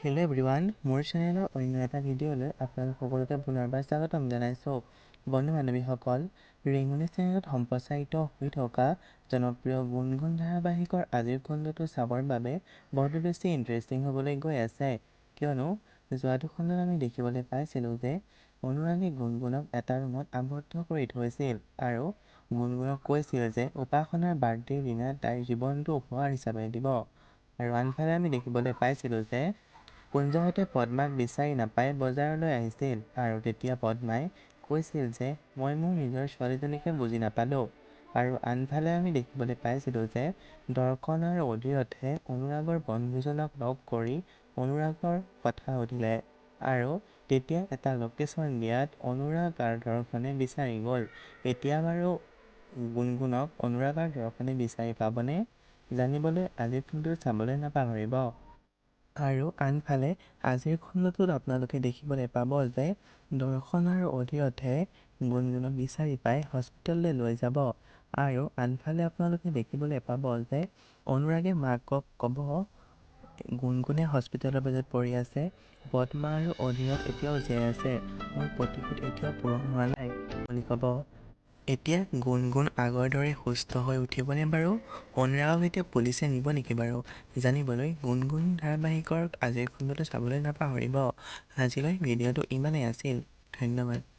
Hello' everyone, মোৰ চেনেলৰ অন্য এটা ভিডিঅ'লৈ আপোনালোক সকলোকে পুনৰবাৰ স্বাগতম জনাইছোঁ। বন্ধু বান্ধৱীসকল, ৰেঙুনি চেনেলত সম্প্ৰচাৰিত হৈ থকা জনপ্ৰিয় গুণগুণ ধাৰাবাহিকৰ আজিৰ খণ্ডটো চাবৰ বাবে বহুতো বেছি ইণ্টাৰেষ্টিং হ'বলৈ গৈ আছে। কিয়নো যোৱাটো খণ্ডত আমি দেখিবলৈ পাইছিলোঁ যে অনুৰাগী গুণগুণক এটা ৰুমত আবদ্ধ কৰি থৈছিল আৰু গুণগুণক কৈছিল যে উপাসনাৰ বাৰ্থডেৰ দিনা তাইৰ জীৱনটো উপহাৰ হিচাপে দিব। আৰু আনফালে আমি দেখিবলৈ পাইছিলোঁ যে কুঞ্জহঁতে পদ্মাক বিচাৰি নাপাই বজাৰলৈ আহিছিল আৰু তেতিয়া পদ্মাই কৈছিল যে মই মোৰ নিজৰ ছোৱালীজনীকে বুজি নাপালোঁ। আৰু আনফালে আমি দেখিবলৈ পাইছিলোঁ যে দৰ্শনৰ অধীৰতহে অনুৰাগৰ বন্ধুজনক লগ কৰি অনুৰাগৰ কথা সুধিলে আৰু তেতিয়া এটা লোকেশ্যন দিয়াত অনুৰাগ আৰু দৰ্শনে বিচাৰি গ'ল। এতিয়া বাৰু গুণগুণক অনুৰাগ আৰু দৰ্শনে বিচাৰি পাবনে জানিবলৈ আজিৰ খণ্ডটো চাবলৈ নাপাহৰিব। আৰু আনফালে আজিৰ খণ্ডটোত আপোনালোকে দেখিবলৈ পাব যে দৰ্শন আৰু অধীৰতহে গুণগুণক বিচাৰি পাই হস্পিটেললৈ লৈ যাব। আৰু আনফালে আপোনালোকে দেখিবলৈ পাব যে অনুৰাগে মাকক ক'ব গুণগুণে হস্পিটেলৰ বেডত পৰি আছে, পদ্মা আৰু অধীৰত এতিয়াও জীয়াই আছে, মোৰ প্ৰতিশোধ এতিয়াও পূৰণ হোৱা নাই বুলি ক'ব। এতিয়া গুণগুণ আগৰ দৰে সুস্থ হৈ উঠিবনে বাৰু? অনুৰাগক এতিয়া পুলিচে নিব নেকি বাৰু? জানিবলৈ গুণগুণ ধাৰাবাহিকৰ আজিৰ খণ্ডটো চাবলৈ নাপাহৰিব। আজিলৈ ভিডিঅ'টো ইমানেই আছিল। ধন্যবাদ।